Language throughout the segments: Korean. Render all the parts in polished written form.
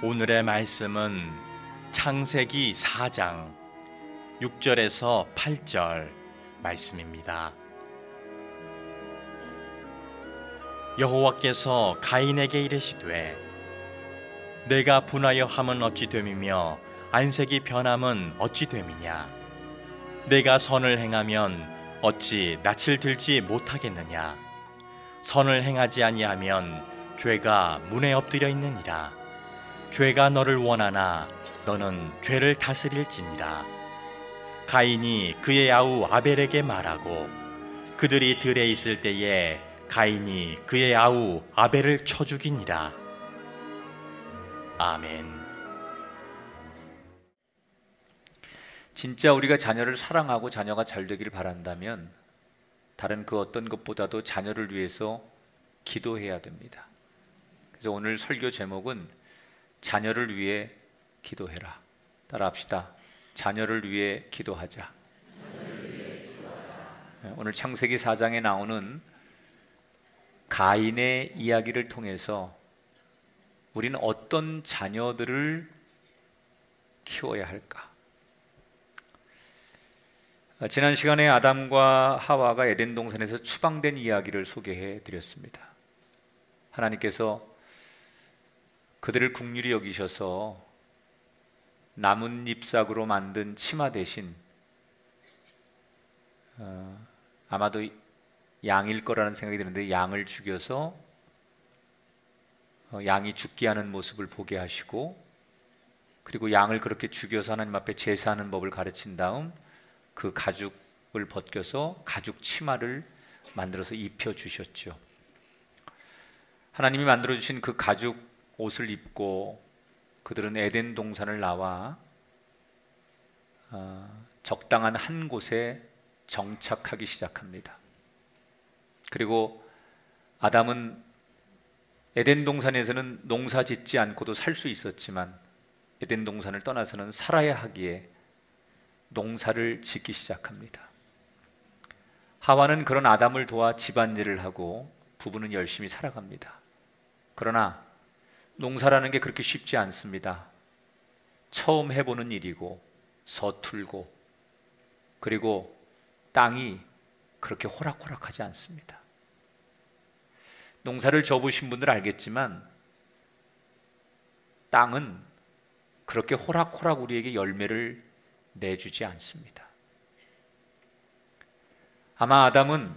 오늘의 말씀은 창세기 4장 6절에서 8절 말씀입니다. 여호와께서 가인에게 이르시되 내가 분하여 함은 어찌 됨이며 안색이 변함은 어찌 됨이냐. 내가 선을 행하면 어찌 낯을 들지 못하겠느냐. 선을 행하지 아니하면 죄가 문에 엎드려 있느니라. 죄가 너를 원하나 너는 죄를 다스릴지니라. 가인이 그의 아우 아벨에게 말하고 그들이 들에 있을 때에 가인이 그의 아우 아벨을 쳐 죽이니라. 아멘. 진짜 우리가 자녀를 사랑하고 자녀가 잘 되기를 바란다면 다른 그 어떤 것보다도 자녀를 위해서 기도해야 됩니다. 그래서 오늘 설교 제목은 자녀를 위해 기도해라. 따라합시다. 자녀를 위해 기도하자. 오늘 창세기 4장에 나오는 가인의 이야기를 통해서 우리는 어떤 자녀들을 키워야 할까? 지난 시간에 아담과 하와가 에덴 동산에서 추방된 이야기를 소개해 드렸습니다. 하나님께서 그들을 긍휼히 여기셔서 나뭇잎삭으로 만든 치마 대신 아마도 양일 거라는 생각이 드는데 양을 죽여서 양이 죽게 하는 모습을 보게 하시고, 그리고 양을 그렇게 죽여서 하나님 앞에 제사하는 법을 가르친 다음 그 가죽을 벗겨서 가죽 치마를 만들어서 입혀 주셨죠. 하나님이 만들어 주신 그 가죽 옷을 입고 그들은 에덴 동산을 나와 적당한 한 곳에 정착하기 시작합니다. 그리고 아담은 에덴 동산에서는 농사 짓지 않고도 살 수 있었지만 에덴 동산을 떠나서는 살아야 하기에 농사를 짓기 시작합니다. 하와는 그런 아담을 도와 집안일을 하고 부부는 열심히 살아갑니다. 그러나 농사라는 게 그렇게 쉽지 않습니다. 처음 해보는 일이고 서툴고, 그리고 땅이 그렇게 호락호락하지 않습니다. 농사를 져보신 분들 알겠지만 땅은 그렇게 호락호락 우리에게 열매를 내주지 않습니다. 아마 아담은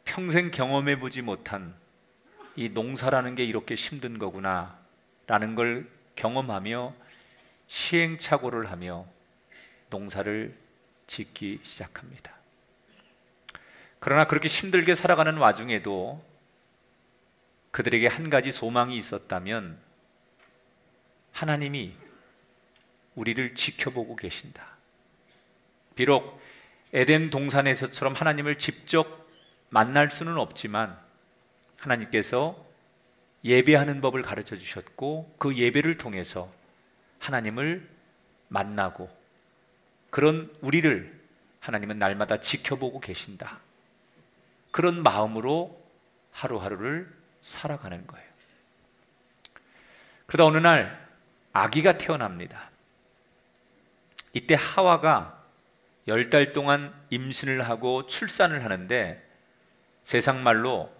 평생 경험해보지 못한 이 농사라는 게 이렇게 힘든 거구나 라는 걸 경험하며 시행착오를 하며 농사를 짓기 시작합니다. 그러나 그렇게 힘들게 살아가는 와중에도 그들에게 한 가지 소망이 있었다면 하나님이 우리를 지켜보고 계신다. 비록 에덴 동산에서처럼 하나님을 직접 만날 수는 없지만 하나님께서 예배하는 법을 가르쳐 주셨고 그 예배를 통해서 하나님을 만나고, 그런 우리를 하나님은 날마다 지켜보고 계신다. 그런 마음으로 하루하루를 살아가는 거예요. 그러다 어느 날 아기가 태어납니다. 이때 하와가 10달 동안 임신을 하고 출산을 하는데 세상 말로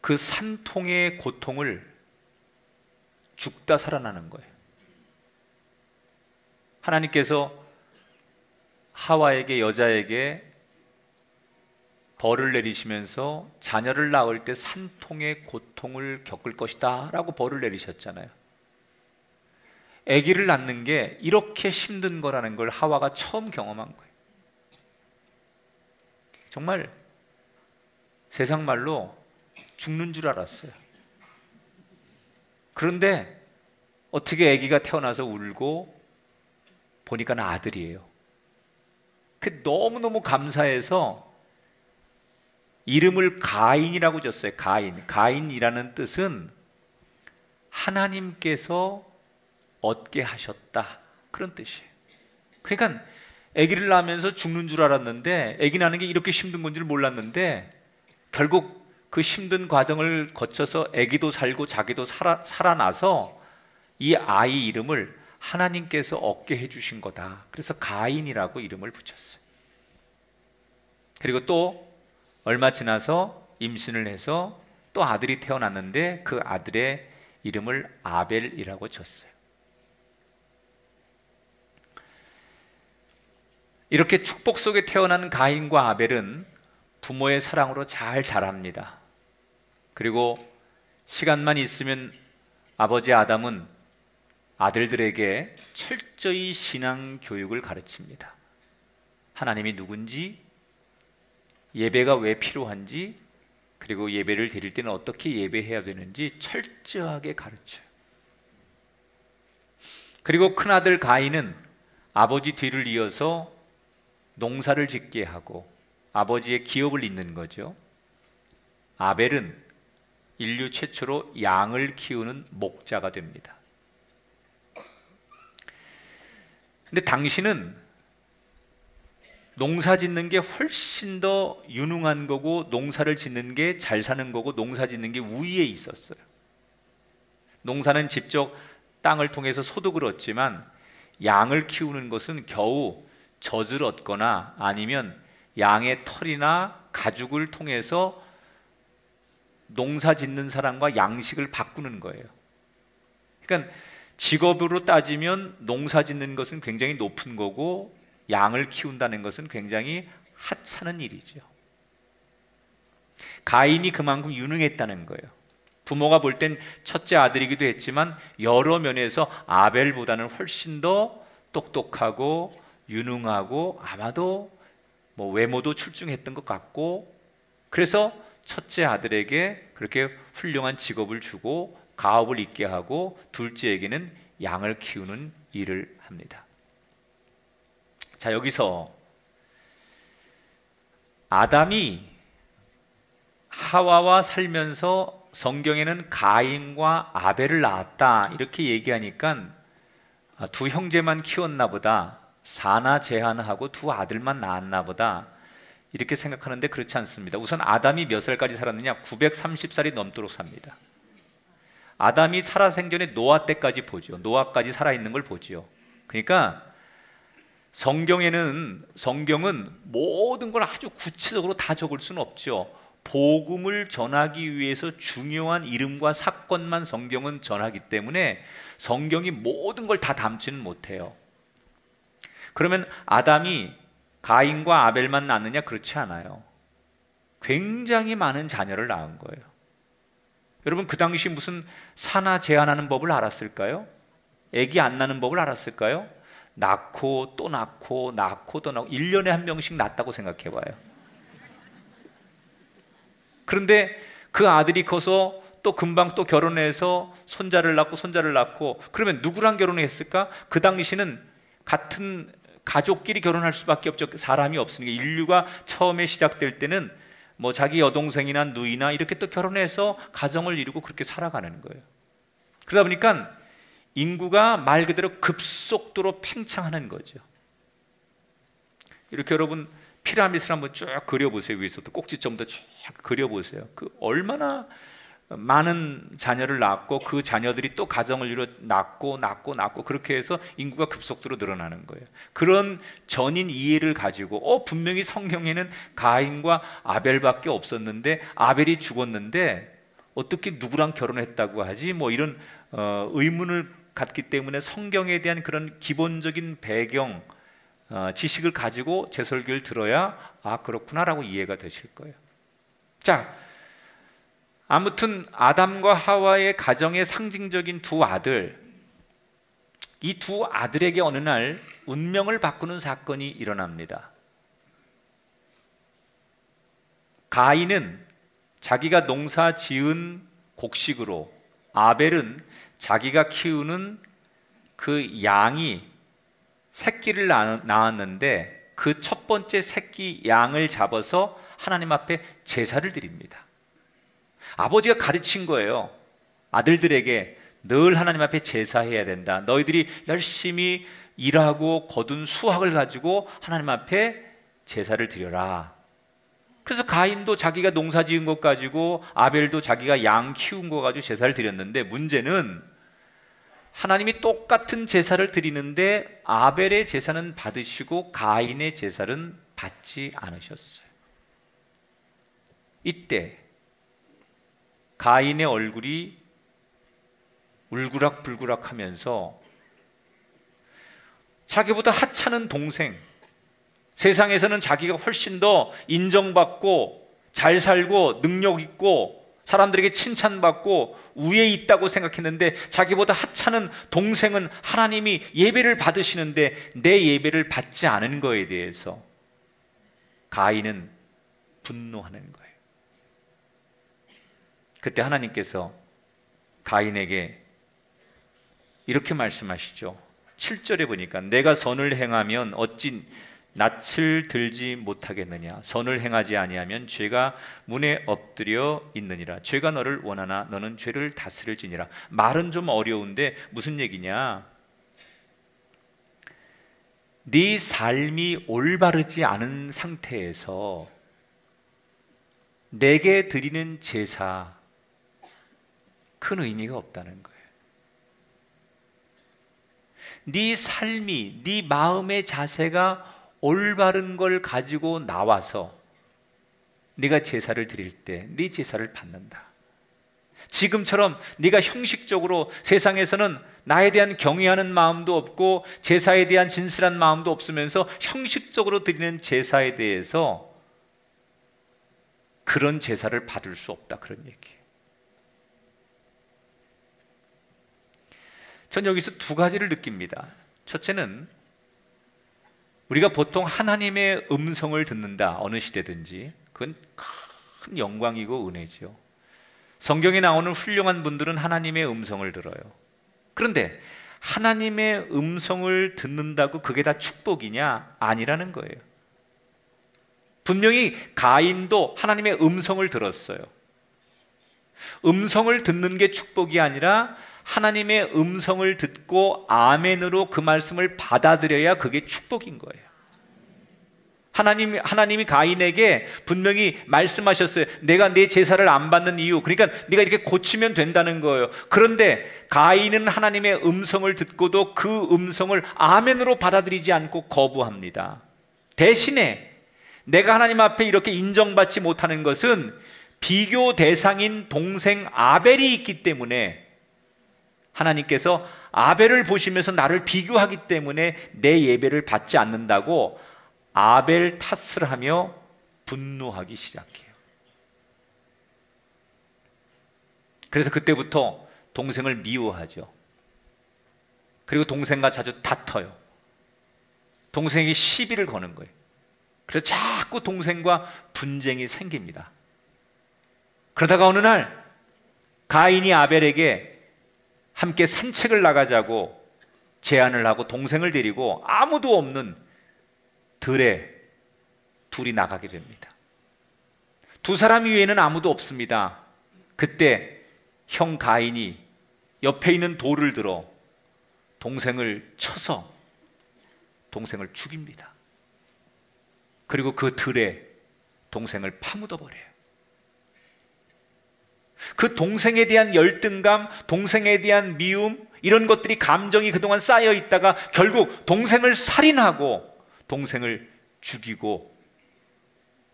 그 산통의 고통을 죽다 살아나는 거예요. 하나님께서 하와에게, 여자에게 벌을 내리시면서 자녀를 낳을 때 산통의 고통을 겪을 것이다 라고 벌을 내리셨잖아요. 아기를 낳는 게 이렇게 힘든 거라는 걸 하와가 처음 경험한 거예요. 정말 세상 말로 죽는 줄 알았어요. 그런데 어떻게 아기가 태어나서 울고 보니까 아들이에요. 그 너무너무 감사해서 이름을 가인이라고 줬어요. 가인. 가인이라는 뜻은 하나님께서 얻게 하셨다, 그런 뜻이에요. 그러니까 아기를 낳으면서 죽는 줄 알았는데, 아기 낳는 게 이렇게 힘든 건지를 몰랐는데, 결국 그 힘든 과정을 거쳐서 아기도 살고 자기도 살아나서 이 아이 이름을 하나님께서 얻게 해주신 거다. 그래서 가인이라고 이름을 붙였어요. 그리고 또 얼마 지나서 임신을 해서 또 아들이 태어났는데 그 아들의 이름을 아벨이라고 졌어요. 이렇게 축복 속에 태어난 가인과 아벨은 부모의 사랑으로 잘 자랍니다. 그리고 시간만 있으면 아버지 아담은 아들들에게 철저히 신앙 교육을 가르칩니다. 하나님이 누군지, 예배가 왜 필요한지, 그리고 예배를 드릴 때는 어떻게 예배해야 되는지 철저하게 가르쳐요. 그리고 큰아들 가인은 아버지 뒤를 이어서 농사를 짓게 하고 아버지의 기업을 잇는 거죠. 아벨은 인류 최초로 양을 키우는 목자가 됩니다. 근데 당신은 농사 짓는 게 훨씬 더 유능한 거고, 농사를 짓는 게 잘 사는 거고, 농사 짓는 게 우위에 있었어요. 농사는 직접 땅을 통해서 소득을 얻지만 양을 키우는 것은 겨우 젖을 얻거나 아니면 양의 털이나 가죽을 통해서 농사 짓는 사람과 양식을 바꾸는 거예요. 그러니까 직업으로 따지면 농사 짓는 것은 굉장히 높은 거고, 양을 키운다는 것은 굉장히 하찮은 일이죠. 가인이 그만큼 유능했다는 거예요. 부모가 볼 땐 첫째 아들이기도 했지만 여러 면에서 아벨보다는 훨씬 더 똑똑하고 유능하고 아마도 뭐 외모도 출중했던 것 같고, 그래서 첫째 아들에게 그렇게 훌륭한 직업을 주고 가업을 잇게 하고 둘째에게는 양을 키우는 일을 합니다. 자, 여기서 아담이 하와와 살면서 성경에는 가인과 아벨을 낳았다 이렇게 얘기하니까 두 형제만 키웠나 보다, 사나 제한하고 두 아들만 낳았나 보다 이렇게 생각하는데 그렇지 않습니다. 우선 아담이 몇 살까지 살았느냐? 930살이 넘도록 삽니다. 아담이 살아생전에 노아 때까지 보죠. 노아까지 살아있는 걸 보죠. 그러니까 성경은 모든 걸 아주 구체적으로 다 적을 수는 없죠. 복음을 전하기 위해서 중요한 이름과 사건만 성경은 전하기 때문에 성경이 모든 걸 다 담지는 못해요. 그러면 아담이 가인과 아벨만 낳느냐? 그렇지 않아요. 굉장히 많은 자녀를 낳은 거예요. 여러분, 그 당시 무슨 사나 제한하는 법을 알았을까요? 아기 안 낳는 법을 알았을까요? 낳고 또 낳고 낳고 또 낳고 1년에 한 명씩 낳았다고 생각해 봐요. 그런데 그 아들이 커서 또 금방 또 결혼해서 손자를 낳고 그러면 누구랑 결혼했을까? 그 당시는 같은 가족끼리 결혼할 수밖에 없죠. 사람이 없으니까. 인류가 처음에 시작될 때는 뭐 자기 여동생이나 누이나 이렇게 또 결혼해서 가정을 이루고 그렇게 살아가는 거예요. 그러다 보니까 인구가 말 그대로 급속도로 팽창하는 거죠. 이렇게 여러분 피라미드를 한번 쭉 그려보세요. 위에서부터 꼭지점부터 쭉 그려보세요. 그 얼마나 많은 자녀를 낳고 그 자녀들이 또 가정을 이루어 낳고 그렇게 해서 인구가 급속도로 늘어나는 거예요. 그런 전인 이해를 가지고 분명히 성경에는 가인과 아벨밖에 없었는데 아벨이 죽었는데 어떻게 누구랑 결혼했다고 하지? 뭐 이런 의문을 갖기 때문에 성경에 대한 그런 기본적인 배경 지식을 가지고 제 설교를 들어야 그렇구나라고 이해가 되실 거예요. 자, 아무튼 아담과 하와의 가정의 상징적인 두 아들, 이 두 아들에게 어느 날 운명을 바꾸는 사건이 일어납니다. 가인은 자기가 농사 지은 곡식으로, 아벨은 자기가 키우는 그 양이 새끼를 낳았는데 그 첫 번째 새끼 양을 잡아서 하나님 앞에 제사를 드립니다. 아버지가 가르친 거예요. 아들들에게 늘 하나님 앞에 제사해야 된다. 너희들이 열심히 일하고 거둔 수확을 가지고 하나님 앞에 제사를 드려라. 그래서 가인도 자기가 농사 지은 것 가지고, 아벨도 자기가 양 키운 거 가지고 제사를 드렸는데, 문제는 하나님이 똑같은 제사를 드리는데 아벨의 제사는 받으시고 가인의 제사는 받지 않으셨어요. 이때 가인의 얼굴이 울그락불그락 하면서 자기보다 하찮은 동생, 세상에서는 자기가 훨씬 더 인정받고 잘 살고 능력 있고 사람들에게 칭찬받고 우위에 있다고 생각했는데, 자기보다 하찮은 동생은 하나님이 예배를 받으시는데 내 예배를 받지 않은 거에 대해서 가인은 분노하는 거예요. 그때 하나님께서 가인에게 이렇게 말씀하시죠. 7절에 보니까 내가 선을 행하면 어찌 낯을 들지 못하겠느냐. 선을 행하지 아니하면 죄가 문에 엎드려 있느니라. 죄가 너를 원하나 너는 죄를 다스릴지니라. 말은 좀 어려운데 무슨 얘기냐? 네 삶이 올바르지 않은 상태에서 내게 드리는 제사, 큰 의미가 없다는 거예요. 네 삶이, 네 마음의 자세가 올바른 걸 가지고 나와서 네가 제사를 드릴 때 네 제사를 받는다. 지금처럼 네가 형식적으로 세상에서는 나에 대한 경외하는 마음도 없고 제사에 대한 진실한 마음도 없으면서 형식적으로 드리는 제사에 대해서 그런 제사를 받을 수 없다, 그런 얘기예요. 전 여기서 두 가지를 느낍니다. 첫째는 우리가 보통 하나님의 음성을 듣는다, 어느 시대든지 그건 큰 영광이고 은혜죠. 성경에 나오는 훌륭한 분들은 하나님의 음성을 들어요. 그런데 하나님의 음성을 듣는다고 그게 다 축복이냐? 아니라는 거예요. 분명히 가인도 하나님의 음성을 들었어요. 음성을 듣는 게 축복이 아니라 하나님의 음성을 듣고 아멘으로 그 말씀을 받아들여야 그게 축복인 거예요. 하나님이 가인에게 분명히 말씀하셨어요. 내가 내 제사를 안 받는 이유, 그러니까 네가 이렇게 고치면 된다는 거예요. 그런데 가인은 하나님의 음성을 듣고도 그 음성을 아멘으로 받아들이지 않고 거부합니다. 대신에 내가 하나님 앞에 이렇게 인정받지 못하는 것은 비교 대상인 동생 아벨이 있기 때문에, 하나님께서 아벨을 보시면서 나를 비교하기 때문에 내 예배를 받지 않는다고 아벨 탓을 하며 분노하기 시작해요. 그래서 그때부터 동생을 미워하죠. 그리고 동생과 자주 다퉈요. 동생에게 시비를 거는 거예요. 그래서 자꾸 동생과 분쟁이 생깁니다. 그러다가 어느 날 가인이 아벨에게 함께 산책을 나가자고 제안을 하고 동생을 데리고 아무도 없는 들에 둘이 나가게 됩니다. 두 사람 위에는 아무도 없습니다. 그때 형 가인이 옆에 있는 돌을 들어 동생을 쳐서 동생을 죽입니다. 그리고 그 들에 동생을 파묻어 버려요. 그 동생에 대한 열등감, 동생에 대한 미움, 이런 것들이 감정이 그동안 쌓여 있다가 결국 동생을 살인하고 동생을 죽이고,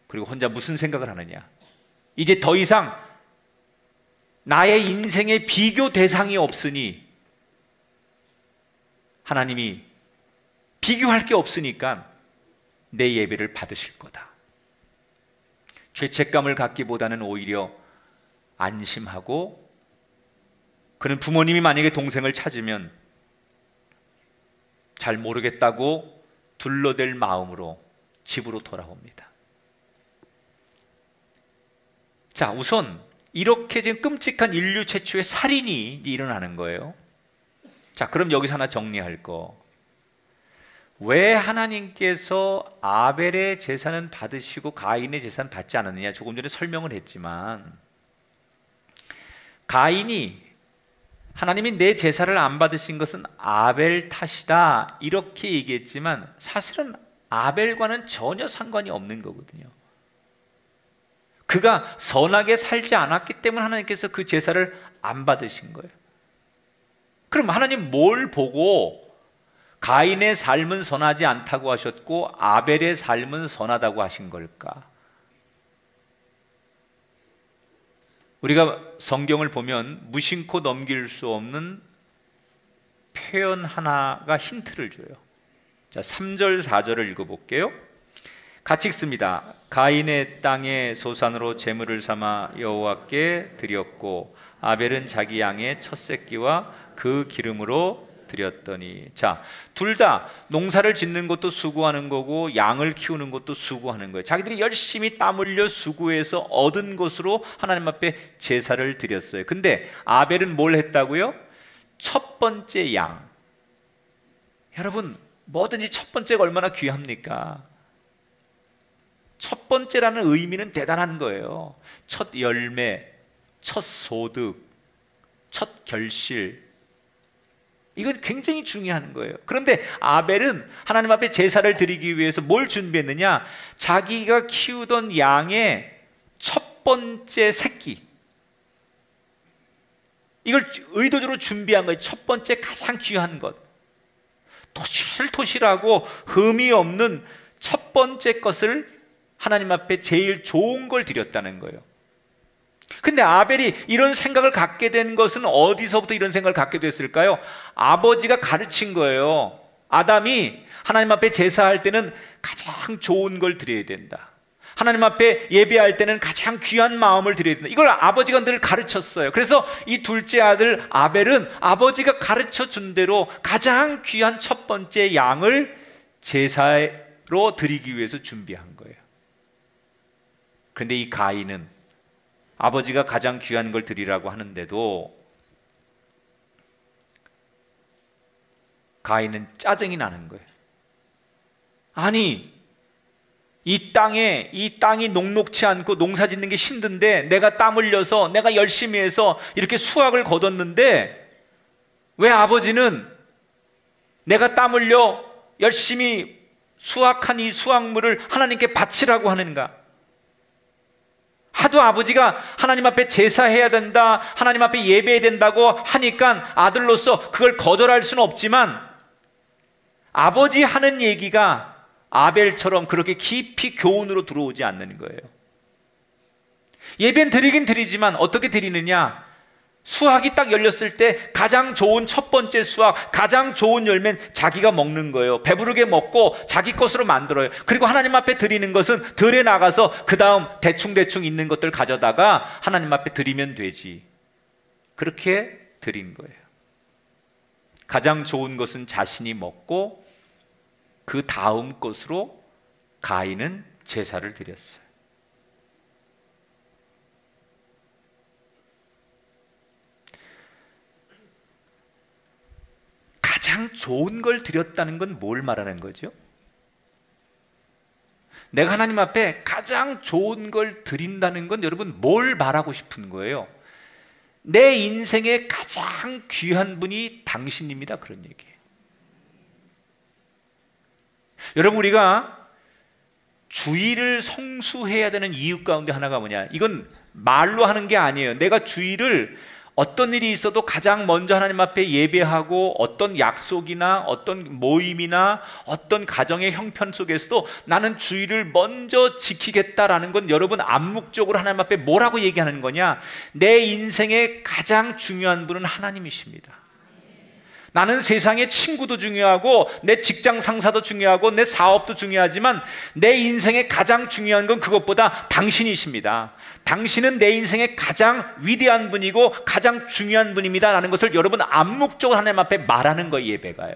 그리고 혼자 무슨 생각을 하느냐? 이제 더 이상 나의 인생에 비교 대상이 없으니, 하나님이 비교할 게 없으니까 내 예배를 받으실 거다. 죄책감을 갖기보다는 오히려 안심하고, 그는 부모님이 만약에 동생을 찾으면 잘 모르겠다고 둘러댈 마음으로 집으로 돌아옵니다. 자, 우선 이렇게 지금 끔찍한 인류 최초의 살인이 일어나는 거예요. 자, 그럼 여기서 하나 정리할 거. 왜 하나님께서 아벨의 제사는 받으시고 가인의 제사는 받지 않았느냐? 조금 전에 설명을 했지만, 가인이 하나님이 내 제사를 안 받으신 것은 아벨 탓이다 이렇게 얘기했지만 사실은 아벨과는 전혀 상관이 없는 거거든요. 그가 선하게 살지 않았기 때문에 하나님께서 그 제사를 안 받으신 거예요. 그럼 하나님 뭘 보고 가인의 삶은 선하지 않다고 하셨고 아벨의 삶은 선하다고 하신 걸까? 우리가 성경을 보면 무심코 넘길 수 없는 표현 하나가 힌트를 줘요. 자, 3절 4절을 읽어볼게요. 같이 읽습니다. 가인의 땅에 소산으로 제물을 삼아 여호와께 드렸고 아벨은 자기 양의 첫 새끼와 그 기름으로 드렸더니, 자, 둘 다 농사를 짓는 것도 수고하는 거고 양을 키우는 것도 수고하는 거예요. 자기들이 열심히 땀 흘려 수고해서 얻은 것으로 하나님 앞에 제사를 드렸어요. 근데 아벨은 뭘 했다고요? 첫 번째 양. 여러분, 뭐든지 첫 번째가 얼마나 귀합니까? 첫 번째라는 의미는 대단한 거예요. 첫 열매, 첫 소득, 첫 결실, 이건 굉장히 중요한 거예요. 그런데 아벨은 하나님 앞에 제사를 드리기 위해서 뭘 준비했느냐? 자기가 키우던 양의 첫 번째 새끼, 이걸 의도적으로 준비한 거예요. 첫 번째 가장 귀한 것, 토실토실하고 흠이 없는 첫 번째 것을 하나님 앞에 제일 좋은 걸 드렸다는 거예요. 근데 아벨이 이런 생각을 갖게 된 것은 어디서부터 이런 생각을 갖게 됐을까요? 아버지가 가르친 거예요. 아담이 하나님 앞에 제사할 때는 가장 좋은 걸 드려야 된다. 하나님 앞에 예배할 때는 가장 귀한 마음을 드려야 된다. 이걸 아버지가 늘 가르쳤어요. 그래서 이 둘째 아들 아벨은 아버지가 가르쳐 준 대로 가장 귀한 첫 번째 양을 제사로 드리기 위해서 준비한 거예요. 그런데 이 가인은 아버지가 가장 귀한 걸 드리라고 하는데도 가인은 짜증이 나는 거예요. 아니, 이 땅이 녹록치 않고 농사 짓는 게 힘든데 내가 땀 흘려서 내가 열심히 해서 이렇게 수확을 거뒀는데 왜 아버지는 내가 땀 흘려 열심히 수확한 이 수확물을 하나님께 바치라고 하는가? 하도 아버지가 하나님 앞에 제사해야 된다, 하나님 앞에 예배해야 된다고 하니까 아들로서 그걸 거절할 수는 없지만 아버지 하는 얘기가 아벨처럼 그렇게 깊이 교훈으로 들어오지 않는 거예요. 예배는 드리긴 드리지만 어떻게 드리느냐? 수확이 딱 열렸을 때 가장 좋은 첫 번째 수확, 가장 좋은 열매는 자기가 먹는 거예요. 배부르게 먹고 자기 것으로 만들어요. 그리고 하나님 앞에 드리는 것은 들에 나가서 그 다음 대충대충 있는 것들 가져다가 하나님 앞에 드리면 되지. 그렇게 드린 거예요. 가장 좋은 것은 자신이 먹고 그 다음 것으로 가인은 제사를 드렸어요. 가장 좋은 걸 드렸다는 건 뭘 말하는 거죠? 내가 하나님 앞에 가장 좋은 걸 드린다는 건 여러분 뭘 말하고 싶은 거예요? 내 인생의 가장 귀한 분이 당신입니다. 그런 얘기예요. 여러분, 우리가 주일을 성수해야 되는 이유 가운데 하나가 뭐냐? 이건 말로 하는 게 아니에요. 내가 주일을 어떤 일이 있어도 가장 먼저 하나님 앞에 예배하고 어떤 약속이나 어떤 모임이나 어떤 가정의 형편 속에서도 나는 주일을 먼저 지키겠다라는 건 여러분 암묵적으로 하나님 앞에 뭐라고 얘기하는 거냐? 내 인생의 가장 중요한 분은 하나님이십니다. 나는 세상의 친구도 중요하고 내 직장 상사도 중요하고 내 사업도 중요하지만 내 인생의 가장 중요한 건 그것보다 당신이십니다. 당신은 내 인생의 가장 위대한 분이고 가장 중요한 분입니다 라는 것을 여러분 암묵적으로 하나님 앞에 말하는 거예요. 예배가요.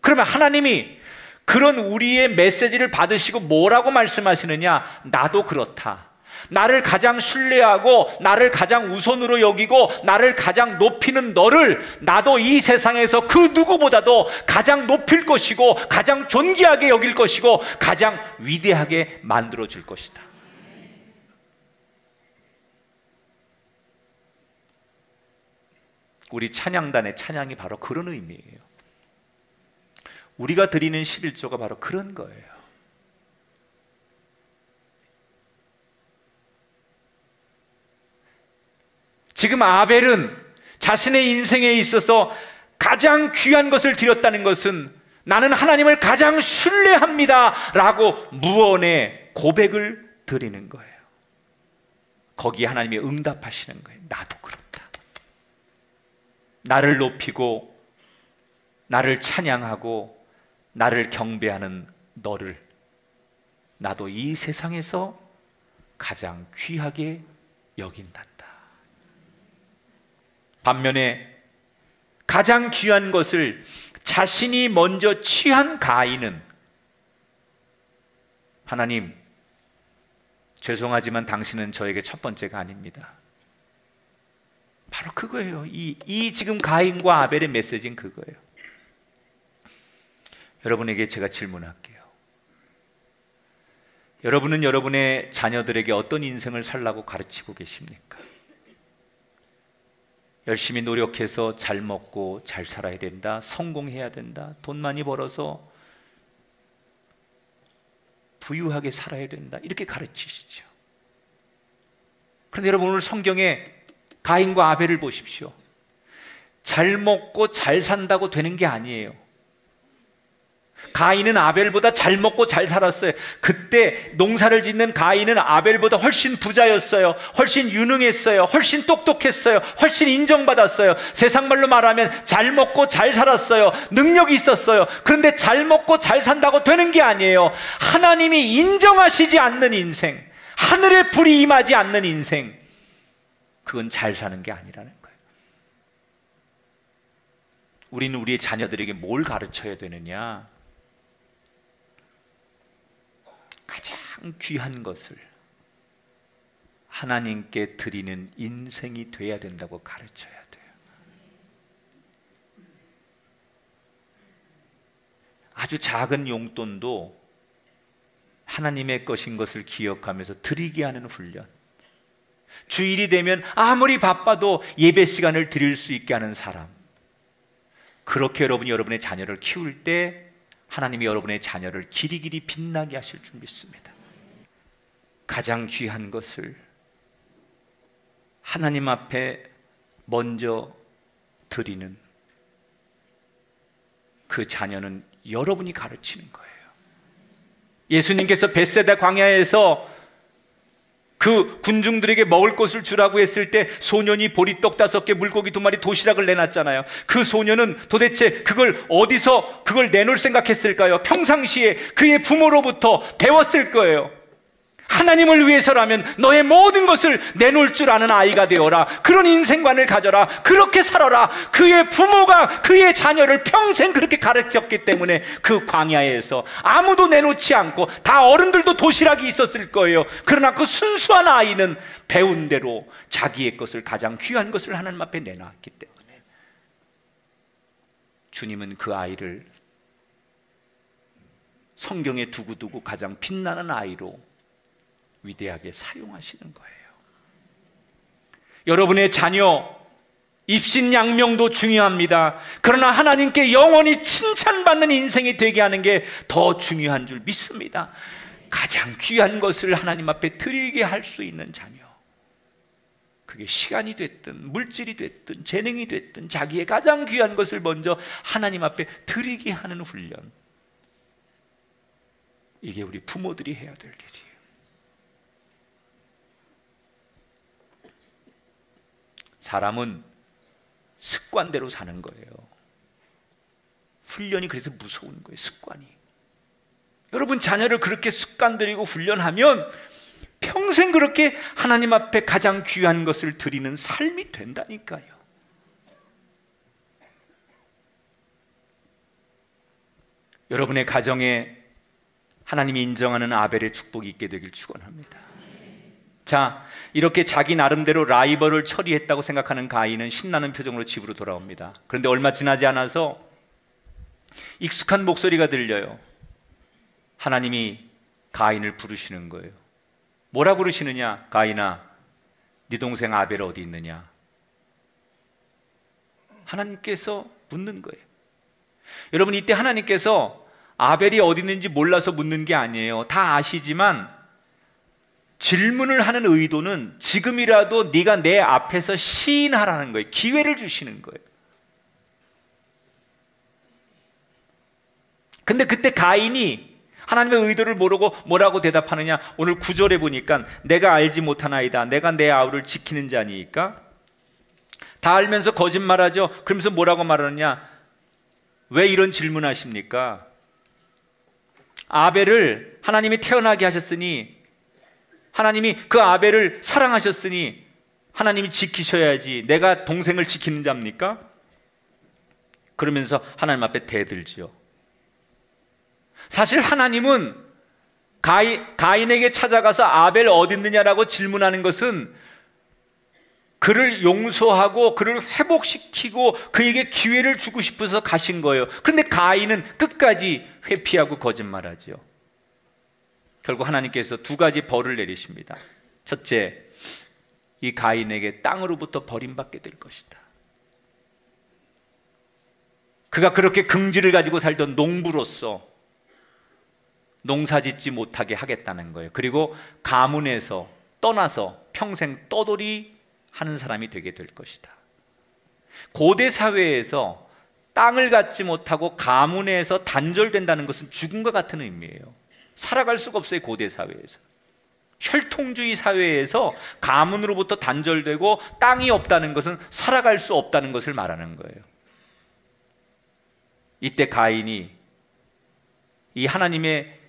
그러면 하나님이 그런 우리의 메시지를 받으시고 뭐라고 말씀하시느냐? 나도 그렇다. 나를 가장 신뢰하고 나를 가장 우선으로 여기고 나를 가장 높이는 너를 나도 이 세상에서 그 누구보다도 가장 높일 것이고 가장 존귀하게 여길 것이고 가장 위대하게 만들어 줄 것이다. 우리 찬양단의 찬양이 바로 그런 의미예요. 우리가 드리는 11조가 바로 그런 거예요. 지금 아벨은 자신의 인생에 있어서 가장 귀한 것을 드렸다는 것은 나는 하나님을 가장 신뢰합니다 라고 무언의 고백을 드리는 거예요. 거기에 하나님이 응답하시는 거예요. 나도 그렇다. 나를 높이고 나를 찬양하고 나를 경배하는 너를 나도 이 세상에서 가장 귀하게 여긴단다. 반면에 가장 귀한 것을 자신이 먼저 취한 가인은 하나님, 죄송하지만 당신은 저에게 첫 번째가 아닙니다. 바로 그거예요. 이 지금 가인과 아벨의 메시지는 그거예요. 여러분에게 제가 질문할게요. 여러분은 여러분의 자녀들에게 어떤 인생을 살라고 가르치고 계십니까? 열심히 노력해서 잘 먹고 잘 살아야 된다, 성공해야 된다, 돈 많이 벌어서 부유하게 살아야 된다, 이렇게 가르치시죠. 그런데 여러분, 오늘 성경에 가인과 아벨을 보십시오. 잘 먹고 잘 산다고 되는 게 아니에요. 가인은 아벨보다 잘 먹고 잘 살았어요. 그때 농사를 짓는 가인은 아벨보다 훨씬 부자였어요. 훨씬 유능했어요. 훨씬 똑똑했어요. 훨씬 인정받았어요. 세상 말로 말하면 잘 먹고 잘 살았어요. 능력이 있었어요. 그런데 잘 먹고 잘 산다고 되는 게 아니에요. 하나님이 인정하시지 않는 인생, 하늘의 불이 임하지 않는 인생, 그건 잘 사는 게 아니라는 거예요. 우리는 우리의 자녀들에게 뭘 가르쳐야 되느냐? 가장 귀한 것을 하나님께 드리는 인생이 돼야 된다고 가르쳐야 돼요. 아주 작은 용돈도 하나님의 것인 것을 기억하면서 드리게 하는 훈련, 주일이 되면 아무리 바빠도 예배 시간을 드릴 수 있게 하는 사람, 그렇게 여러분이 여러분의 자녀를 키울 때 하나님이 여러분의 자녀를 길이길이 빛나게 하실 줄 믿습니다. 가장 귀한 것을 하나님 앞에 먼저 드리는 그 자녀는 여러분이 가르치는 거예요. 예수님께서 벳세다 광야에서 그 군중들에게 먹을 것을 주라고 했을 때 소년이 보리떡 5개, 물고기 2마리, 도시락을 내놨잖아요. 그 소년은 도대체 그걸 어디서 그걸 내놓을 생각했을까요? 평상시에 그의 부모로부터 배웠을 거예요. 하나님을 위해서라면 너의 모든 것을 내놓을 줄 아는 아이가 되어라. 그런 인생관을 가져라. 그렇게 살아라. 그의 부모가 그의 자녀를 평생 그렇게 가르쳤기 때문에 그 광야에서 아무도 내놓지 않고, 다 어른들도 도시락이 있었을 거예요. 그러나 그 순수한 아이는 배운 대로 자기의 것을, 가장 귀한 것을 하나님 앞에 내놨기 때문에 주님은 그 아이를 성경에 두고두고 가장 빛나는 아이로 위대하게 사용하시는 거예요. 여러분의 자녀 입신양명도 중요합니다. 그러나 하나님께 영원히 칭찬받는 인생이 되게 하는 게 더 중요한 줄 믿습니다. 가장 귀한 것을 하나님 앞에 드리게 할 수 있는 자녀, 그게 시간이 됐든 물질이 됐든 재능이 됐든 자기의 가장 귀한 것을 먼저 하나님 앞에 드리게 하는 훈련, 이게 우리 부모들이 해야 될 일이에요. 사람은 습관대로 사는 거예요. 훈련이 그래서 무서운 거예요. 습관이. 여러분 자녀를 그렇게 습관들이고 훈련하면 평생 그렇게 하나님 앞에 가장 귀한 것을 드리는 삶이 된다니까요. 여러분의 가정에 하나님이 인정하는 아벨의 축복이 있게 되길 축원합니다. 자, 이렇게 자기 나름대로 라이벌을 처리했다고 생각하는 가인은 신나는 표정으로 집으로 돌아옵니다. 그런데 얼마 지나지 않아서 익숙한 목소리가 들려요. 하나님이 가인을 부르시는 거예요. 뭐라 부르시느냐? 가인아, 네 동생 아벨 어디 있느냐? 하나님께서 묻는 거예요. 여러분, 이때 하나님께서 아벨이 어디 있는지 몰라서 묻는 게 아니에요. 다 아시지만 질문을 하는 의도는 지금이라도 네가 내 앞에서 시인하라는 거예요. 기회를 주시는 거예요. 근데 그때 가인이 하나님의 의도를 모르고 뭐라고 대답하느냐? 오늘 9절에 보니까 내가 알지 못하나이다. 내가 내 아우를 지키는 자니까. 다 알면서 거짓말하죠. 그러면서 뭐라고 말하느냐? 왜 이런 질문하십니까? 아벨을 하나님이 태어나게 하셨으니, 하나님이 그 아벨을 사랑하셨으니 하나님이 지키셔야지 내가 동생을 지키는 자입니까? 그러면서 하나님 앞에 대들지요. 사실 하나님은 가인에게 찾아가서 아벨 어디 있느냐라고 질문하는 것은 그를 용서하고 그를 회복시키고 그에게 기회를 주고 싶어서 가신 거예요. 그런데 가인은 끝까지 회피하고 거짓말하죠. 결국 하나님께서 두 가지 벌을 내리십니다. 첫째, 이 가인에게 땅으로부터 버림받게 될 것이다. 그가 그렇게 긍지를 가지고 살던 농부로서 농사짓지 못하게 하겠다는 거예요. 그리고 가문에서 떠나서 평생 떠돌이 하는 사람이 되게 될 것이다. 고대 사회에서 땅을 갖지 못하고 가문에서 단절된다는 것은 죽음과 같은 의미예요. 살아갈 수가 없어요. 고대 사회에서. 혈통주의 사회에서 가문으로부터 단절되고 땅이 없다는 것은 살아갈 수 없다는 것을 말하는 거예요. 이때 가인이 이 하나님의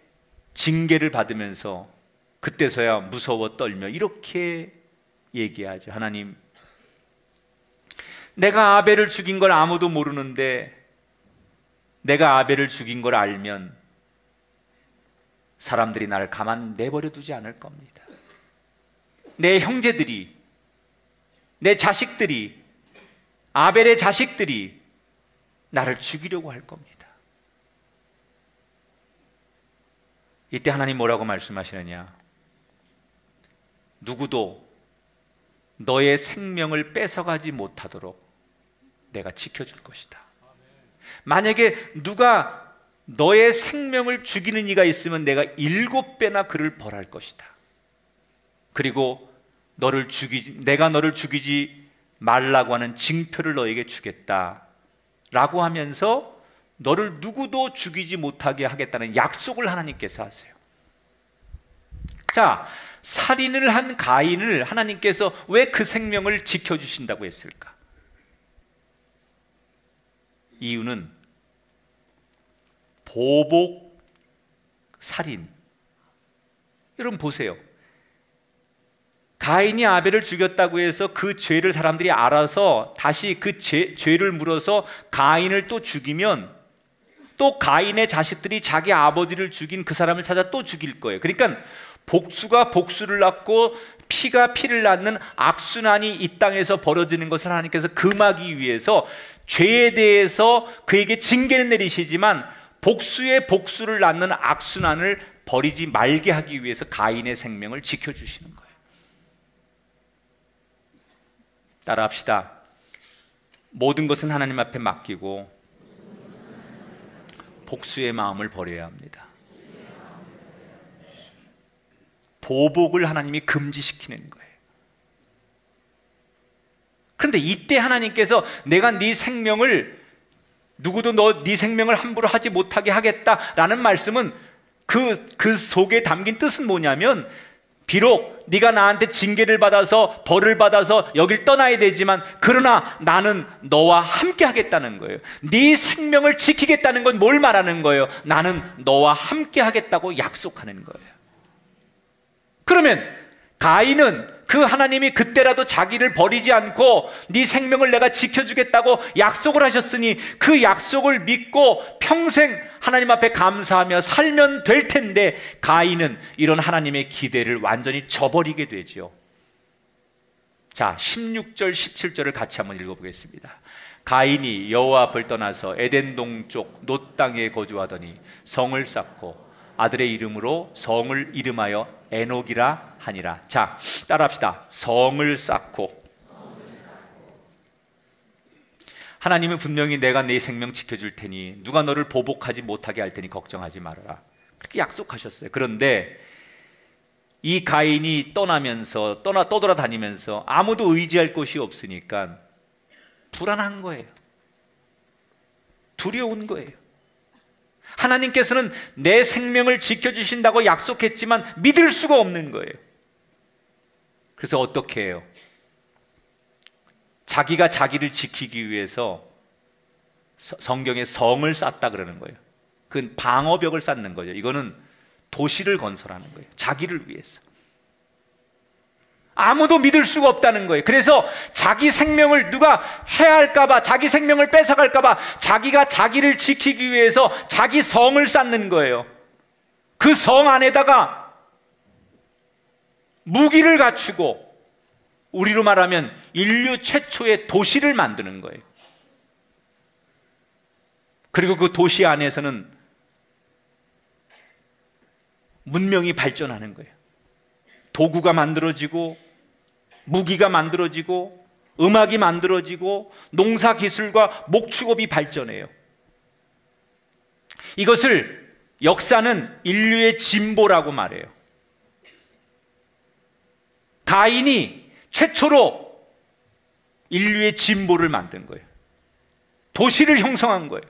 징계를 받으면서 그때서야 무서워 떨며 이렇게 얘기하죠. 하나님, 내가 아벨을 죽인 걸 아무도 모르는데 내가 아벨을 죽인 걸 알면 사람들이 나를 가만 내버려 두지 않을 겁니다. 내 형제들이, 내 자식들이, 아벨의 자식들이 나를 죽이려고 할 겁니다. 이때 하나님 뭐라고 말씀하시느냐? 누구도 너의 생명을 뺏어가지 못하도록 내가 지켜줄 것이다. 만약에 누가 너의 생명을 죽이는 이가 있으면 내가 7배나 그를 벌할 것이다. 그리고 내가 너를 죽이지 말라고 하는 징표를 너에게 주겠다 라고 하면서 너를 누구도 죽이지 못하게 하겠다는 약속을 하나님께서 하세요. 자, 살인을 한 가인을 하나님께서 왜 그 생명을 지켜주신다고 했을까? 이유는 보복 살인. 여러분 보세요. 가인이 아벨을 죽였다고 해서 그 죄를 사람들이 알아서 다시 그 죄를 물어서 가인을 또 죽이면 또 가인의 자식들이 자기 아버지를 죽인 그 사람을 찾아 또 죽일 거예요. 그러니까 복수가 복수를 낳고 피가 피를 낳는 악순환이 이 땅에서 벌어지는 것을 하나님께서 금하기 위해서 죄에 대해서 그에게 징계는 내리시지만 복수의 복수를 낳는 악순환을 버리지 말게 하기 위해서 가인의 생명을 지켜주시는 거예요. 따라합시다. 모든 것은 하나님 앞에 맡기고 복수의 마음을 버려야 합니다. 보복을 하나님이 금지시키는 거예요. 그런데 이때 하나님께서 내가 네 생명을 누구도 네 생명을 함부로 하지 못하게 하겠다라는 말씀은 그 속에 담긴 뜻은 뭐냐면 비록 네가 나한테 징계를 받아서 벌을 받아서 여길 떠나야 되지만 그러나 나는 너와 함께 하겠다는 거예요. 네 생명을 지키겠다는 건 뭘 말하는 거예요? 나는 너와 함께 하겠다고 약속하는 거예요. 그러면 가인은 그 하나님이 그때라도 자기를 버리지 않고 네 생명을 내가 지켜주겠다고 약속을 하셨으니 그 약속을 믿고 평생 하나님 앞에 감사하며 살면 될 텐데 가인은 이런 하나님의 기대를 완전히 저버리게 되죠. 자, 16절 17절을 같이 한번 읽어보겠습니다. 가인이 여호와 앞을 떠나서 에덴 동쪽 놋 땅에 거주하더니 성을 쌓고 아들의 이름으로 성을 이름하여 에녹이라 하니라. 자, 따라합시다. 성을 쌓고. 하나님은 분명히 내가 네 생명 지켜줄 테니 누가 너를 보복하지 못하게 할 테니 걱정하지 말아라, 그렇게 약속하셨어요. 그런데 이 가인이 떠돌아다니면서 아무도 의지할 곳이 없으니까 불안한 거예요. 두려운 거예요. 하나님께서는 내 생명을 지켜주신다고 약속했지만 믿을 수가 없는 거예요. 그래서 어떻게 해요? 자기가 자기를 지키기 위해서 성경에 성을 쌓다 그러는 거예요. 그건 방어벽을 쌓는 거죠. 이거는 도시를 건설하는 거예요. 자기를 위해서. 아무도 믿을 수가 없다는 거예요. 그래서 자기 생명을 누가 해할까봐, 자기 생명을 뺏어갈까봐 자기가 자기를 지키기 위해서 자기 성을 쌓는 거예요. 그 성 안에다가 무기를 갖추고, 우리로 말하면 인류 최초의 도시를 만드는 거예요. 그리고 그 도시 안에서는 문명이 발전하는 거예요. 도구가 만들어지고, 무기가 만들어지고, 음악이 만들어지고, 농사 기술과 목축업이 발전해요. 이것을 역사는 인류의 진보라고 말해요. 가인이 최초로 인류의 진보를 만든 거예요. 도시를 형성한 거예요.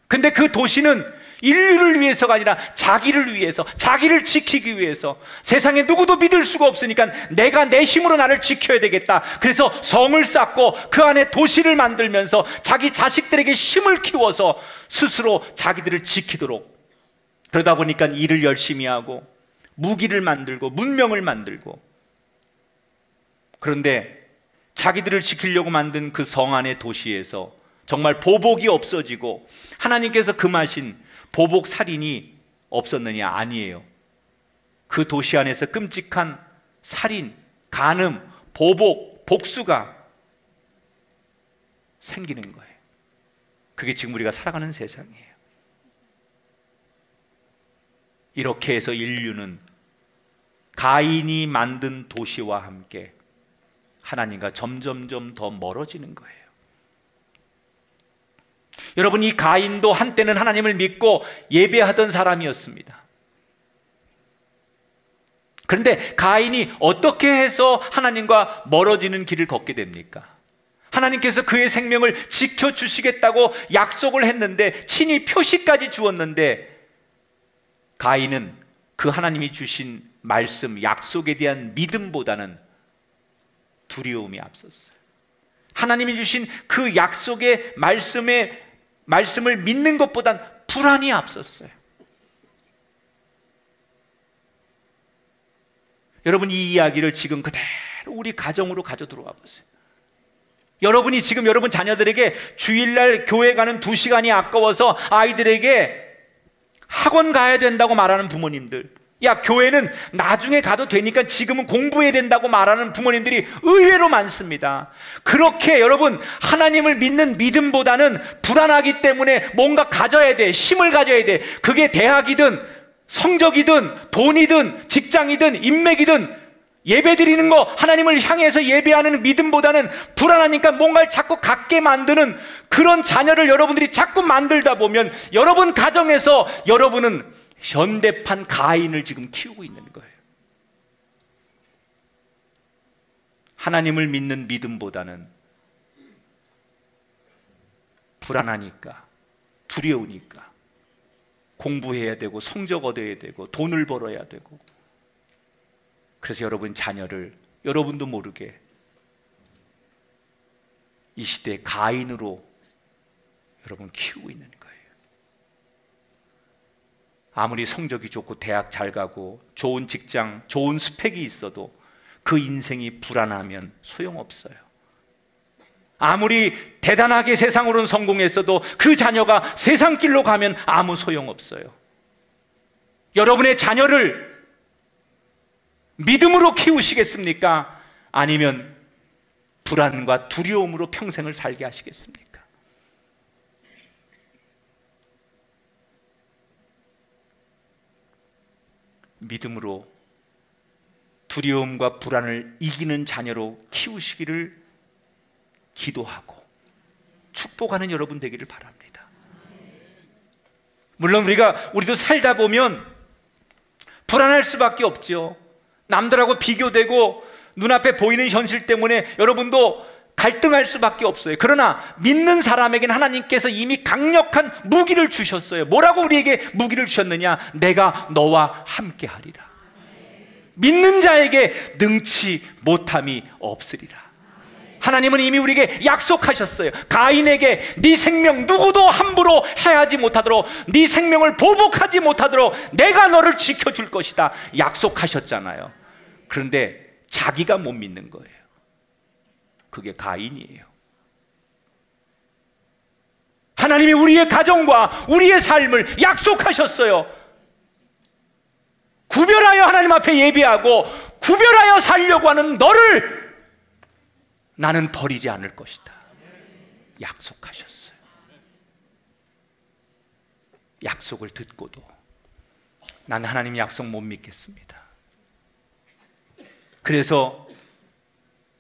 근데 그 도시는 인류를 위해서가 아니라 자기를 위해서, 자기를 지키기 위해서, 세상에 누구도 믿을 수가 없으니까 내가 내 힘으로 나를 지켜야 되겠다. 그래서 성을 쌓고 그 안에 도시를 만들면서 자기 자식들에게 힘을 키워서 스스로 자기들을 지키도록, 그러다 보니까 일을 열심히 하고 무기를 만들고 문명을 만들고, 그런데 자기들을 지키려고 만든 그 성 안의 도시에서 정말 보복이 없어지고 하나님께서 금하신 보복 살인이 없었느냐? 아니에요. 그 도시 안에서 끔찍한 살인, 간음, 보복, 복수가 생기는 거예요. 그게 지금 우리가 살아가는 세상이에요. 이렇게 해서 인류는 가인이 만든 도시와 함께 하나님과 점점점 더 멀어지는 거예요. 여러분, 이 가인도 한때는 하나님을 믿고 예배하던 사람이었습니다. 그런데 가인이 어떻게 해서 하나님과 멀어지는 길을 걷게 됩니까? 하나님께서 그의 생명을 지켜주시겠다고 약속을 했는데, 친히 표시까지 주었는데, 가인은 그 하나님이 주신 말씀, 약속에 대한 믿음보다는 두려움이 앞섰어요. 하나님이 주신 그 약속의 말씀을 믿는 것보단 불안이 앞섰어요. 여러분, 이 이야기를 지금 그대로 우리 가정으로 가져 들어와 보세요. 여러분이 지금 여러분 자녀들에게 주일날 교회 가는 2시간이 아까워서 아이들에게 학원 가야 된다고 말하는 부모님들, 야, 교회는 나중에 가도 되니까 지금은 공부해야 된다고 말하는 부모님들이 의외로 많습니다. 그렇게 여러분, 하나님을 믿는 믿음보다는 불안하기 때문에 뭔가 가져야 돼, 힘을 가져야 돼. 그게 대학이든 성적이든 돈이든 직장이든 인맥이든, 예배 드리는 거, 하나님을 향해서 예배하는 믿음보다는 불안하니까 뭔가를 자꾸 갖게 만드는 그런 자녀를 여러분들이 자꾸 만들다 보면 여러분 가정에서 여러분은 현대판 가인을 지금 키우고 있는 거예요. 하나님을 믿는 믿음보다는 불안하니까, 두려우니까 공부해야 되고 성적 얻어야 되고 돈을 벌어야 되고, 그래서 여러분 자녀를 여러분도 모르게 이 시대의 가인으로 여러분 키우고 있는 거예요. 아무리 성적이 좋고 대학 잘 가고 좋은 직장, 좋은 스펙이 있어도 그 인생이 불안하면 소용없어요. 아무리 대단하게 세상으로는 성공했어도 그 자녀가 세상 길로 가면 아무 소용없어요. 여러분의 자녀를 믿음으로 키우시겠습니까? 아니면 불안과 두려움으로 평생을 살게 하시겠습니까? 믿음으로 두려움과 불안을 이기는 자녀로 키우시기를 기도하고, 축복하는 여러분 되기를 바랍니다. 물론 우리도 살다 보면 불안할 수밖에 없죠. 남들하고 비교되고 눈앞에 보이는 현실 때문에 여러분도 갈등할 수밖에 없어요. 그러나 믿는 사람에게는 하나님께서 이미 강력한 무기를 주셨어요. 뭐라고 우리에게 무기를 주셨느냐? 내가 너와 함께 하리라. 믿는 자에게 능치 못함이 없으리라. 하나님은 이미 우리에게 약속하셨어요. 가인에게 네 생명 누구도 함부로 해하지 못하도록, 네 생명을 보복하지 못하도록 내가 너를 지켜줄 것이다 약속하셨잖아요. 그런데 자기가 못 믿는 거예요. 그게 가인이에요. 하나님이 우리의 가정과 우리의 삶을 약속하셨어요. 구별하여 하나님 앞에 예배하고 구별하여 살려고 하는 너를 나는 버리지 않을 것이다 약속하셨어요. 약속을 듣고도 난 하나님 약속 못 믿겠습니다. 그래서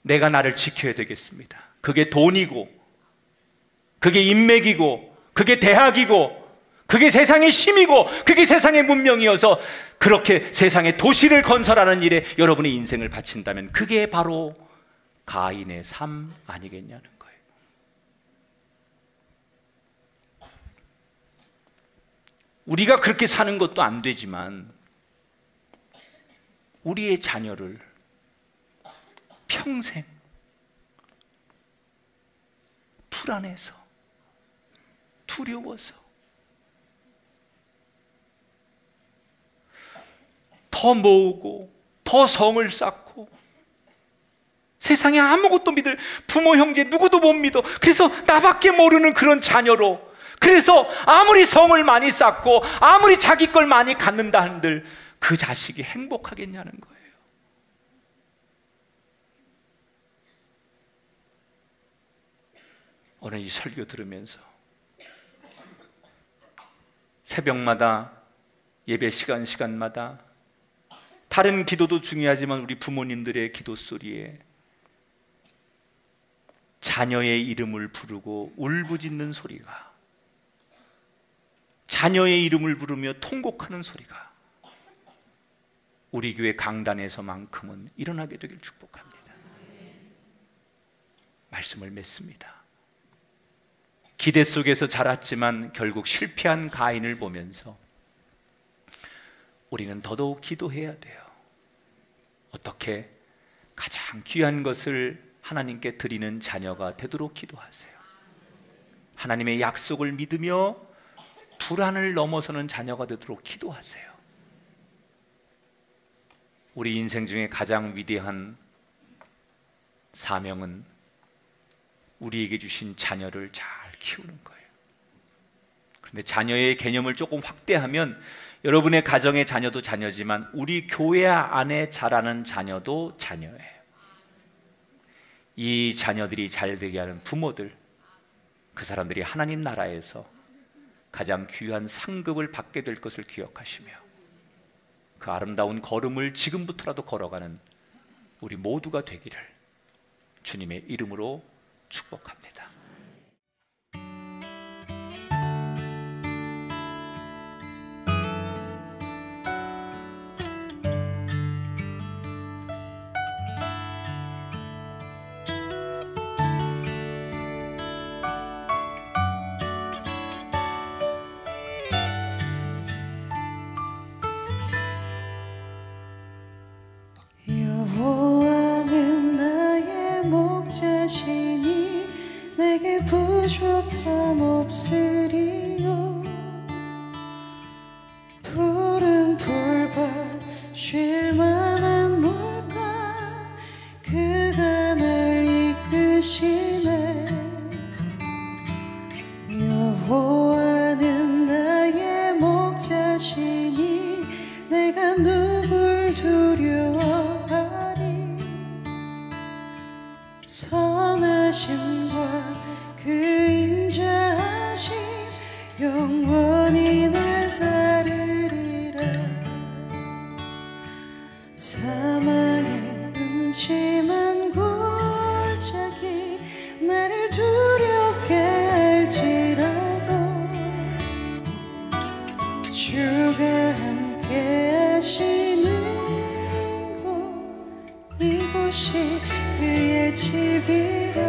내가 나를 지켜야 되겠습니다. 그게 돈이고, 그게 인맥이고, 그게 대학이고, 그게 세상의 힘이고, 그게 세상의 문명이어서 그렇게 세상의 도시를 건설하는 일에 여러분의 인생을 바친다면 그게 바로 가인의 삶 아니겠냐는 거예요. 우리가 그렇게 사는 것도 안 되지만 우리의 자녀를 평생 불안해서, 두려워서 더 모으고 더 성을 쌓고 세상에 아무것도 믿을 부모 형제 누구도 못 믿어. 그래서 나밖에 모르는 그런 자녀로, 그래서 아무리 성을 많이 쌓고 아무리 자기 걸 많이 갖는다 한들 그 자식이 행복하겠냐는 거예요. 오늘 이 설교 들으면서 새벽마다 예배 시간마다 다른 기도도 중요하지만 우리 부모님들의 기도 소리에 자녀의 이름을 부르고 울부짖는 소리가, 자녀의 이름을 부르며 통곡하는 소리가 우리 교회 강단에서만큼은 일어나게 되길 축복합니다. 말씀을 맺습니다. 기대 속에서 자랐지만 결국 실패한 가인을 보면서 우리는 더더욱 기도해야 돼요. 어떻게 가장 귀한 것을 하나님께 드리는 자녀가 되도록 기도하세요. 하나님의 약속을 믿으며 불안을 넘어서는 자녀가 되도록 기도하세요. 우리 인생 중에 가장 위대한 사명은 우리에게 주신 자녀를 잘 키우는 거예요. 그런데 자녀의 개념을 조금 확대하면 여러분의 가정의 자녀도 자녀지만 우리 교회 안에 자라는 자녀도 자녀예요. 이 자녀들이 잘 되게 하는 부모들, 그 사람들이 하나님 나라에서 가장 귀한 상급을 받게 될 것을 기억하시며 그 아름다운 걸음을 지금부터라도 걸어가는 우리 모두가 되기를 주님의 이름으로 축복합니다. 여호와는 나의 목자시니 내게 부족함 없으리요. 푸른 풀밭 쉴 만한 물가 그가 날 이끄시네. 여호와는 나의 목자시니 내가 누굴 두려워하리. 선하심과 그 인자하심 영원히 날 따르리라. 사망의 음침한 골짜기 나를 두렵게 주가 함께 하시는 곳 이곳이 그의 집이라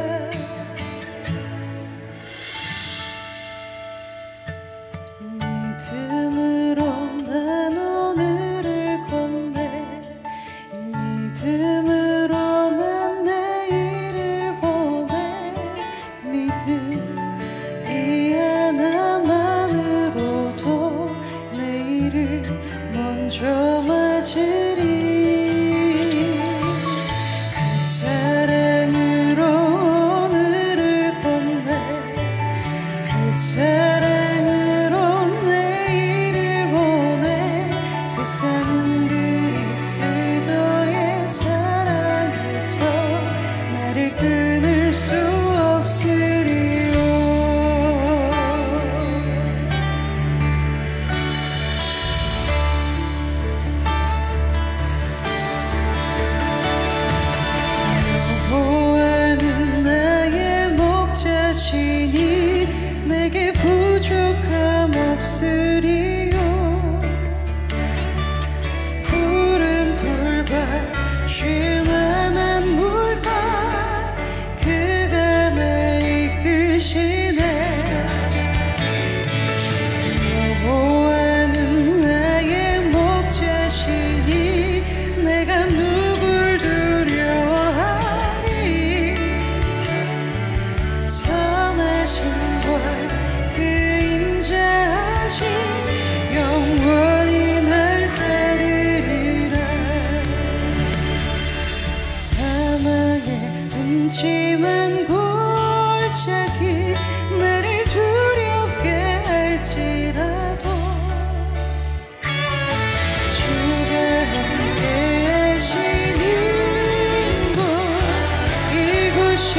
믿음으로 난 오늘을 건네 믿음으로 난 내일을 보내 믿음 이 하나만으로도 내일을 먼저 맞으리 그 사랑으로 오늘을 건네 그 사랑으로 내일을 보내 세상은 그리스도의 사랑에서 나를 끊을 수 없으리요 여호와는 나의 목자시니 내게 부족함 없으리요 푸른 풀밭 쉴만한 물가 그가 날 이끄시네 여호와는 나의 목자시니 내가 누굴 두려워하리 선하신 그 인자하신 영원히 날 따르리라 사망의 음침한 골짜기 나를 두렵게 할지라도 주가 함께 하시는 곳 이곳이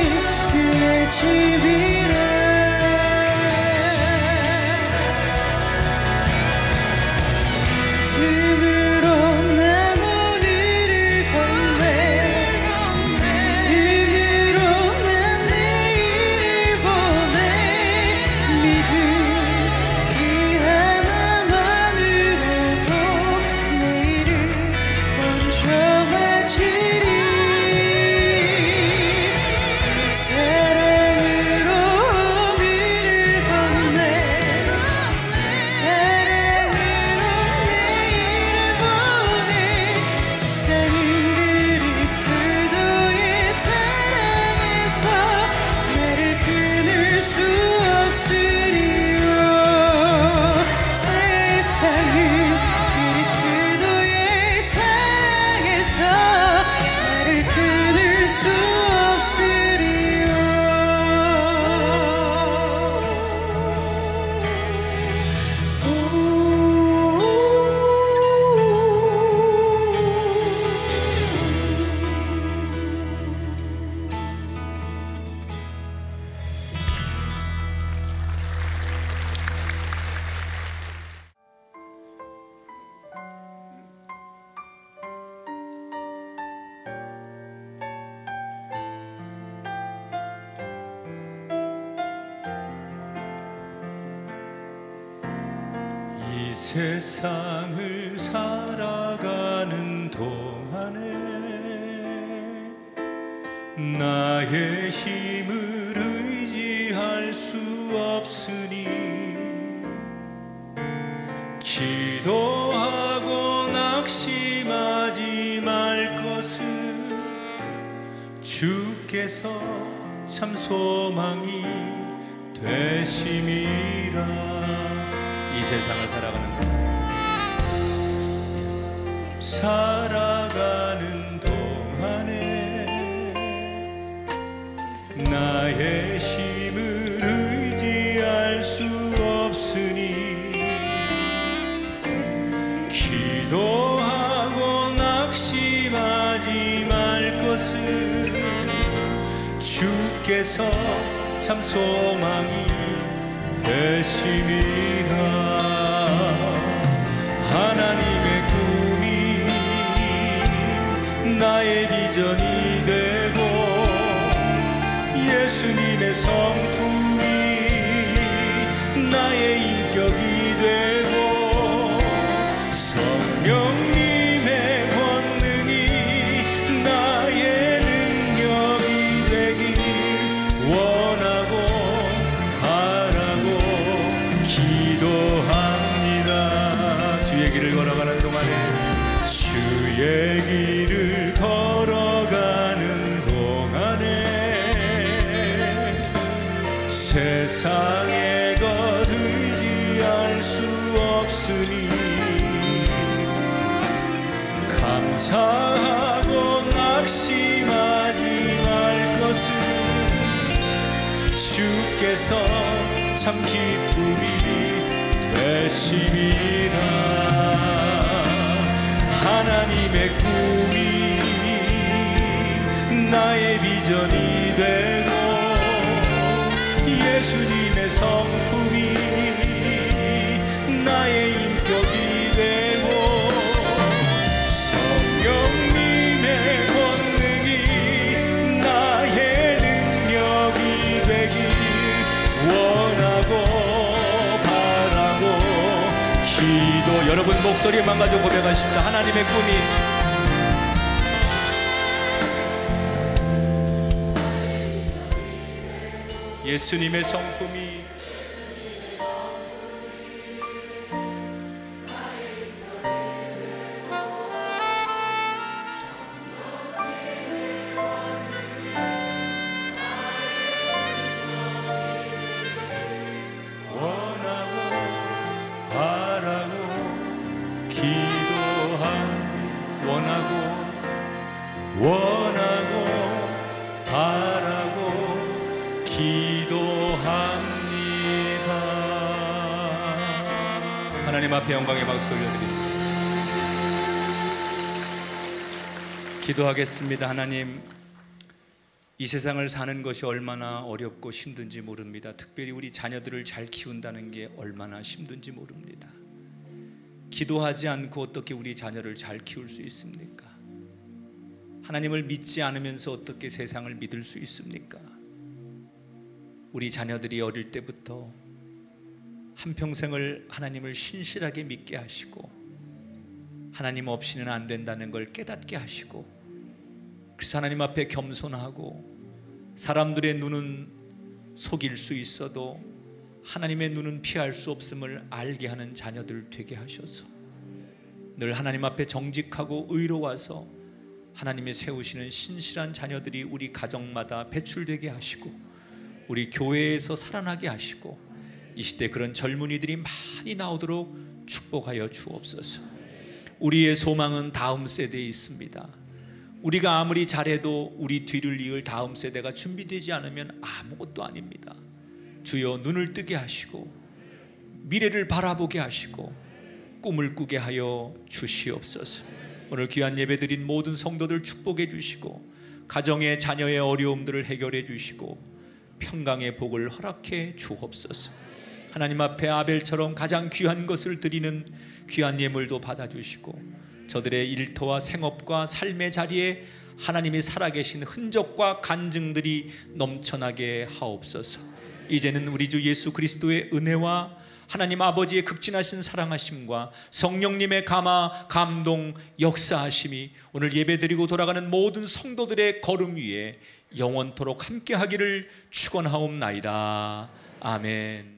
그의 집이라 믿음으로 난 오늘을 건네 믿음으로 난 내일을 보내 믿음 이 하나만으로도 내일을 먼저 맞으리 사랑으로 오늘을 건네 사랑으로 내일을 보내 세상은 그리스도의 사랑에서 나를 끊을 수 없으리요 세상은 그리스도의 사랑에서 나를 끊을 수 이 세상을 살아가는 동안에 나의 힘을 의지할 수 없으니 기도하고 낙심하지 말 것은 주께서 참 소망이 되심이라 이 세상을 살아가는 동안에 나의 힘을 의지할 수 없으니 기도하고 낙심하지 말 것은 주께서 참 소망이 되심이라 하나님의 꿈이 나의 비전이 되고 예수님의 성품이 나의 인격이 되고 걸어가는 동안에 주의 길을 걸어가는 동안에 세상의 것 의지할 수 없으니 감사하고 낙심하지 말 것은 주께서 참 기쁨이 되심이라. 하나님의 꿈이 나의 비전이 되고 예수님의 성품이 나의 인격이 되고 성령님의 권능이 나의 능력이 되길 원하고 바라고 기도. 여러분 목소리만 가지고 고백하십니다. 하나님의 꿈이 예수님의 성품이 원하고 바라고 기도하고 원하고 바라고 기도합니다. 하나님 앞에 영광의 박수 올려드립니다. 기도하겠습니다. 하나님, 이 세상을 사는 것이 얼마나 어렵고 힘든지 모릅니다. 특별히 우리 자녀들을 잘 키운다는 게 얼마나 힘든지 모릅니다. 기도하지 않고 어떻게 우리 자녀를 잘 키울 수 있습니까? 하나님을 믿지 않으면서 어떻게 세상을 믿을 수 있습니까? 우리 자녀들이 어릴 때부터 한평생을 하나님을 신실하게 믿게 하시고 하나님 없이는 안 된다는 걸 깨닫게 하시고, 그래서 하나님 앞에 겸손하고 사람들의 눈은 속일 수 있어도 하나님의 눈은 피할 수 없음을 알게 하는 자녀들 되게 하셔서 늘 하나님 앞에 정직하고 의로워서 하나님이 세우시는 신실한 자녀들이 우리 가정마다 배출되게 하시고 우리 교회에서 살아나게 하시고 이 시대 그런 젊은이들이 많이 나오도록 축복하여 주옵소서. 우리의 소망은 다음 세대에 있습니다. 우리가 아무리 잘해도 우리 뒤를 이을 다음 세대가 준비되지 않으면 아무것도 아닙니다. 주여 눈을 뜨게 하시고 미래를 바라보게 하시고 꿈을 꾸게 하여 주시옵소서. 오늘 귀한 예배 드린 모든 성도들 축복해 주시고 가정의 자녀의 어려움들을 해결해 주시고 평강의 복을 허락해 주옵소서. 하나님 앞에 아벨처럼 가장 귀한 것을 드리는 귀한 예물도 받아주시고 저들의 일터와 생업과 삶의 자리에 하나님이 살아계신 흔적과 간증들이 넘쳐나게 하옵소서. 이제는 우리 주 예수 그리스도의 은혜와 하나님 아버지의 극진하신 사랑하심과 성령님의 감화, 감동, 역사하심이 오늘 예배드리고 돌아가는 모든 성도들의 걸음 위에 영원토록 함께하기를 축원하옵나이다. 아멘.